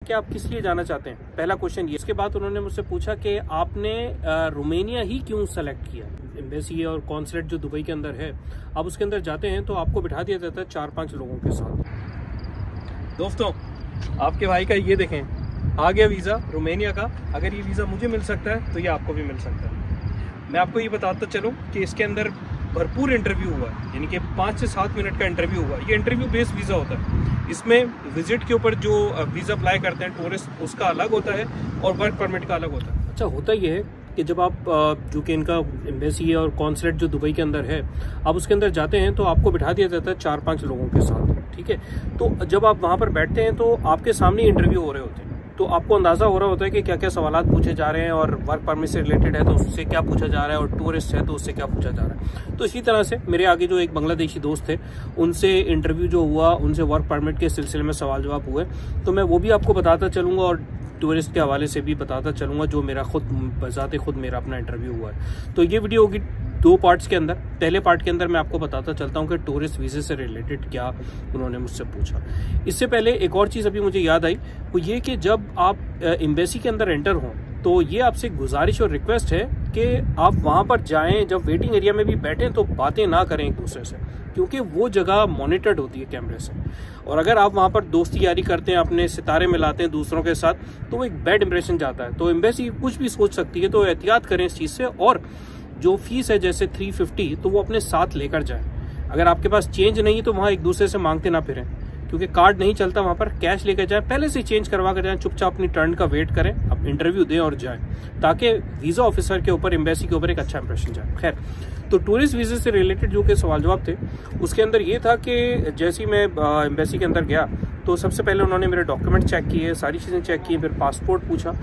कि आप किस लिए जाना चाहते हैं, पहला क्वेश्चन ये। इसके बाद उन्होंने मुझसे पूछा कि आपने रोमानिया ही क्यों सेलेक्ट किया। एम्बेसी और कॉन्सुलेट जो दुबई के अंदर है, आप उसके अंदर जाते हैं तो आपको बिठा दिया जाता है 4-5 लोगों के साथ। दोस्तों, आपके भाई का ये देखें, आ गया वीज़ा रोमानिया का। अगर ये वीज़ा मुझे मिल सकता है तो ये आपको भी मिल सकता है। मैं आपको ये बताता चलूँ कि इसके अंदर भरपूर इंटरव्यू हुआ है, यानी कि 5 से 7 मिनट का इंटरव्यू हुआ। ये इंटरव्यू बेस्ड वीज़ा होता है। इसमें विजिट के ऊपर जो वीज़ा अप्लाई करते हैं टूरिस्ट, उसका अलग होता है और वर्क परमिट का अलग होता है। अच्छा, होता ये है कि जब आप जो कि इनका एम्बेसी और कॉन्सुलेट जो दुबई के अंदर है, आप उसके अंदर जाते हैं तो आपको बिठा दिया जाता है 4-5 लोगों के साथ, ठीक है। तो जब आप वहाँ पर बैठते हैं तो आपके सामने इंटरव्यू हो रहे होते हैं, तो आपको अंदाज़ा हो रहा होता है कि क्या क्या सवालात पूछे जा रहे हैं, और वर्क परमिट से रिलेटेड है तो उससे क्या पूछा जा रहा है, और टूरिस्ट है तो उससे क्या पूछा जा रहा है। तो इसी तरह से मेरे आगे जो एक बांग्लादेशी दोस्त थे, उनसे इंटरव्यू जो हुआ, उनसे वर्क परमिट के सिलसिले में सवाल जवाब हुए, तो मैं वो भी आपको बताता चलूँगा और टूरिस्ट के हवाले से भी बताता चलूँगा जो मेरा खुद मेरा अपना इंटरव्यू हुआ है। तो ये वीडियो होगी 2 पार्ट्स के अंदर। पहले पार्ट के अंदर मैं आपको बताता चलता हूँ कि टूरिस्ट वीज़े से रिलेटेड क्या उन्होंने मुझसे पूछा। इससे पहले एक और चीज़ अभी मुझे याद आई, वो ये कि जब आप एम्बेसी के अंदर एंटर हों तो ये आपसे गुजारिश और रिक्वेस्ट है कि आप वहाँ पर जाएं, जब वेटिंग एरिया में भी बैठें तो बातें ना करें एक दूसरे से, क्योंकि वो जगह मॉनिटर्ड होती है कैमरे से। और अगर आप वहाँ पर दोस्ती यारी करते हैं, अपने सितारे मिलाते हैं दूसरों के साथ, तो वो एक बैड इंप्रेशन जाता है। तो एम्बेसी कुछ भी सोच सकती है, तो एहतियात करें इस चीज़ से। और जो फीस है जैसे 350, तो वो अपने साथ लेकर जाएं। अगर आपके पास चेंज नहीं तो वहाँ एक दूसरे से मांगते ना फिरें, क्योंकि कार्ड नहीं चलता वहाँ पर। कैश लेकर जाएं, पहले से चेंज करवा कर जाएं, चुपचाप अपनी टर्न का वेट करें, अब इंटरव्यू दें और जाएं, ताकि वीज़ा ऑफिसर के ऊपर, एम्बेसी के ऊपर एक अच्छा इंप्रेशन जाए। खैर, तो टूरिस्ट वीज़े से रिलेटेड जो के सवाल जवाब थे, उसके अंदर ये था कि जैसे ही मैं एम्बेसी के अंदर गया तो सबसे पहले उन्होंने मेरे डॉक्यूमेंट चेक किए, सारी चीज़ें चेक की, फिर पासपोर्ट पूछा,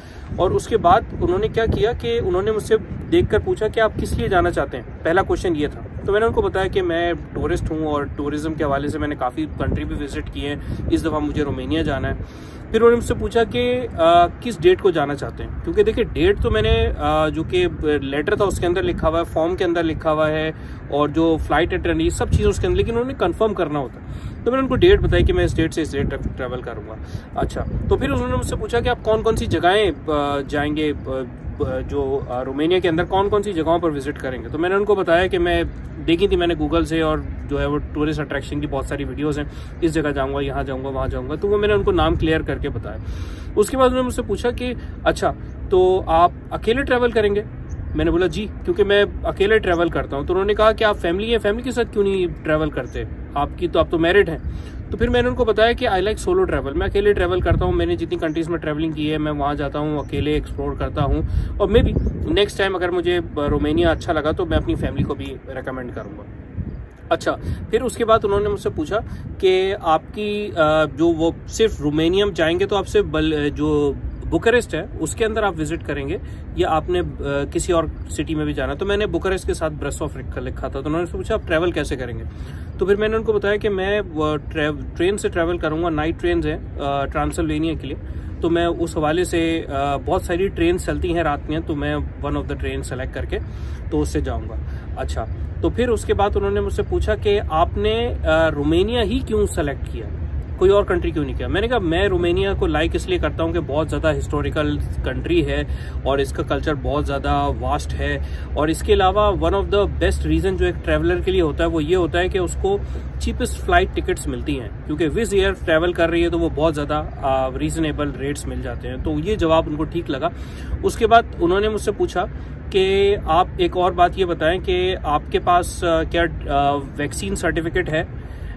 और उसके बाद उन्होंने क्या किया कि उन्होंने मुझसे देखकर पूछा कि आप किस लिए जाना चाहते हैं। पहला क्वेश्चन ये था। तो मैंने उनको बताया कि मैं टूरिस्ट हूँ और टूरिज़्म के हवाले से मैंने काफ़ी कंट्री भी विजिट किए हैं, इस दफ़ा मुझे रोमानिया जाना है। फिर उन्होंने मुझसे पूछा कि किस डेट को जाना चाहते हैं, क्योंकि देखिए डेट तो मैंने जो कि लेटर था उसके अंदर लिखा हुआ है, फॉर्म के अंदर लिखा हुआ है, और जो फ्लाइट अटेंड, ये सब चीज़ें उसके अंदर, लेकिन उन्होंने कंफर्म करना होता है। तो मैंने उनको डेट बताई कि मैं इस डेट से इस डेट तक ट्रैवल करूँगा। अच्छा, तो फिर उन्होंने मुझसे पूछा कि आप कौन कौन सी जगहें जाएंगे, जो रोमानिया के अंदर कौन कौन सी जगहों पर विजिट करेंगे। तो मैंने उनको बताया कि मैं देखी थी मैंने गूगल से, और जो है वो टूरिस्ट अट्रैक्शन की बहुत सारी वीडियोस हैं, इस जगह जाऊंगा, यहाँ जाऊंगा, वहाँ जाऊंगा, तो वो मैंने उनको नाम क्लियर करके बताया। उसके बाद उन्होंने मुझसे पूछा कि अच्छा, तो आप अकेले ट्रैवल करेंगे। मैंने बोला जी, क्योंकि मैं अकेले ट्रैवल करता हूँ। तो उन्होंने कहा कि आप फैमिली है, फैमिली के साथ क्यों नहीं ट्रैवल करते, आप तो मैरिड हैं। तो फिर मैंने उनको बताया कि आई लाइक सोलो ट्रैवल, मैं अकेले ट्रैवल करता हूँ। मैंने जितनी कंट्रीज़ में ट्रैवलिंग की है, मैं वहाँ जाता हूँ, अकेले एक्सप्लोर करता हूँ, और मे बी नेक्स्ट टाइम अगर मुझे रोमानिया अच्छा लगा तो मैं अपनी फैमिली को भी रेकमेंड करूँगा। अच्छा, फिर उसके बाद उन्होंने मुझसे पूछा कि आपकी जो वो सिर्फ रोमानिया जाएंगे तो आपसे जो बुखारेस्ट है उसके अंदर आप विजिट करेंगे, या आपने किसी और सिटी में भी जाना। तो मैंने बुखारेस्ट के साथ ब्रसोफ लिखा था। तो उन्होंने पूछा आप ट्रैवल कैसे करेंगे। तो फिर मैंने उनको बताया कि मैं ट्रेन से ट्रैवल करूँगा, नाइट ट्रेन है ट्रांसिल्वेनिया के लिए। तो मैं उस हवाले से बहुत सारी ट्रेन चलती हैं रात में, तो मैं one of the train select करके तो उससे जाऊँगा। अच्छा, तो फिर उसके बाद उन्होंने मुझसे पूछा कि आपने रोमानिया ही क्यों सेलेक्ट किया, कोई और कंट्री क्यों नहीं किया। मैंने कहा मैं रोमानिया को लाइक इसलिए करता हूँ कि बहुत ज़्यादा हिस्टोरिकल कंट्री है, और इसका कल्चर बहुत ज़्यादा वास्ट है, और इसके अलावा one of the best reason जो एक ट्रैवलर के लिए होता है वो ये होता है कि उसको चीपेस्ट फ्लाइट टिकट्स मिलती हैं, क्योंकि विज़ एयर ट्रैवल कर रही है तो वो बहुत ज़्यादा रीज़नेबल रेट्स मिल जाते हैं। तो ये जवाब उनको ठीक लगा। उसके बाद उन्होंने मुझसे पूछा कि आप एक और बात ये बताएं कि आपके पास क्या वैक्सीन सर्टिफिकेट है।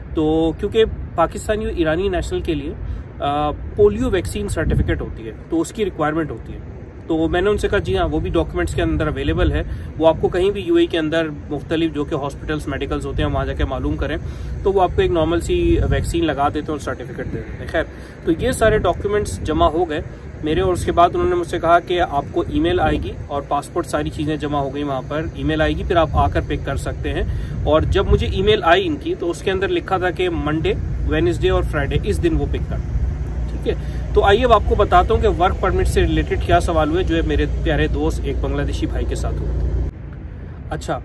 तो क्योंकि पाकिस्तानी और ईरानी नेशनल के लिए पोलियो वैक्सीन सर्टिफिकेट होती है, तो उसकी रिक्वायरमेंट होती है। तो मैंने उनसे कहा जी हाँ, वो भी डॉक्यूमेंट्स के अंदर अवेलेबल है, वो आपको कहीं भी यूएई के अंदर मुख्तलिफ जो कि हॉस्पिटल्स मेडिकल्स होते हैं वहाँ जाके मालूम करें, तो वो आपको एक नॉर्मल सी वैक्सीन लगा देते हैं और सर्टिफिकेट दे देते हैं। खैर, तो ये सारे डॉक्यूमेंट्स जमा हो गए मेरे, और उसके बाद उन्होंने मुझसे कहा कि आपको ईमेल आएगी, और पासपोर्ट सारी चीज़ें जमा हो गई, वहाँ पर ईमेल आएगी, फिर आप आकर पिक कर सकते हैं। और जब मुझे ईमेल आई इनकी, तो उसके अंदर लिखा था कि मंडे, वेडनेसडे और फ्राइडे, इस दिन वो पिक कर, ठीक है। तो आइए अब आपको बताता हूँ कि वर्क परमिट से रिलेटेड क्या सवाल हुए, जो है मेरे प्यारे दोस्त एक बांग्लादेशी भाई के साथ हुए। अच्छा,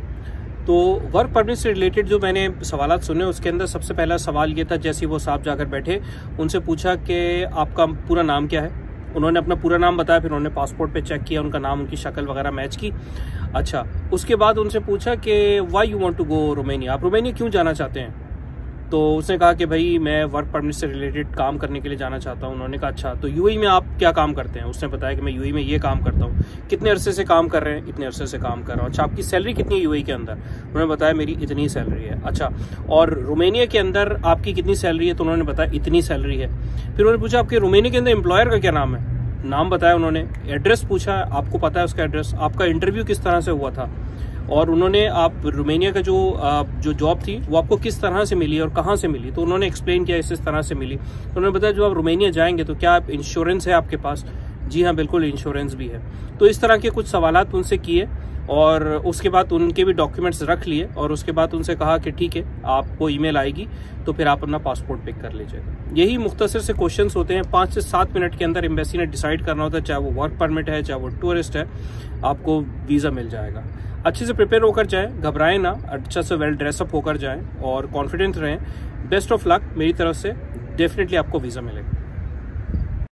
तो वर्क परमिट से रिलेटेड जो मैंने सवालात सुने उसके अंदर सबसे पहला सवाल ये था, जैसे वो साहब जाकर बैठे, उनसे पूछा कि आपका पूरा नाम क्या है। उन्होंने अपना पूरा नाम बताया, फिर उन्होंने पासपोर्ट पे चेक किया, उनका नाम, उनकी शक्ल वगैरह मैच की। अच्छा, उसके बाद उनसे पूछा कि why you want to go Romania, आप रोमानिया क्यों जाना चाहते हैं। तो उसने कहा कि भाई मैं वर्क परमिट से रिलेटेड काम करने के लिए जाना चाहता हूँ। उन्होंने कहा अच्छा, तो यूएई में आप क्या काम करते हैं। उसने बताया कि मैं यूएई में ये काम करता हूँ। कितने अरसे से काम कर रहे हैं। इतने अरसे से काम कर रहा हूँ। अच्छा, आपकी सैलरी कितनी है यूएई के अंदर। उन्होंने बताया मेरी इतनी सैलरी है। अच्छा, और रोमानिया के अंदर आपकी कितनी सैलरी है। तो उन्होंने बताया इतनी सैलरी है। फिर उन्होंने पूछा आपके रोमानिया के अंदर एम्प्लॉयर का क्या नाम है। नाम बताया उन्होंने। एड्रेस पूछा, आपको पता है उसका एड्रेस। आपका इंटरव्यू किस तरह से हुआ था, और उन्होंने आप रोमानिया का जो जॉब थी वो आपको किस तरह से मिली और कहाँ से मिली। तो उन्होंने एक्सप्लेन किया इस तरह से मिली। तो उन्होंने बताया जो आप रोमानिया जाएंगे तो क्या आप इंश्योरेंस है आपके पास। जी हाँ, बिल्कुल इंश्योरेंस भी है। तो इस तरह के कुछ सवालात उनसे किए और उसके बाद उनके भी डॉक्यूमेंट्स रख लिए और उसके बाद उनसे कहा कि ठीक है, आपको ईमेल आएगी तो फिर आप अपना पासपोर्ट पिक कर लीजिएगा। यही मुख्तसर से क्वेश्चंस होते हैं। 5 से 7 मिनट के अंदर एम्बेसी ने डिसाइड करना होता है, चाहे वो वर्क परमिट है, चाहे वो टूरिस्ट है, आपको वीज़ा मिल जाएगा। अच्छे से प्रिपेयर होकर जाएं, घबराएं ना, अच्छा से वेल ड्रेसअप होकर जाएं और कॉन्फिडेंट रहें। बेस्ट ऑफ लक मेरी तरफ से, डेफिनेटली आपको वीज़ा मिलेगा।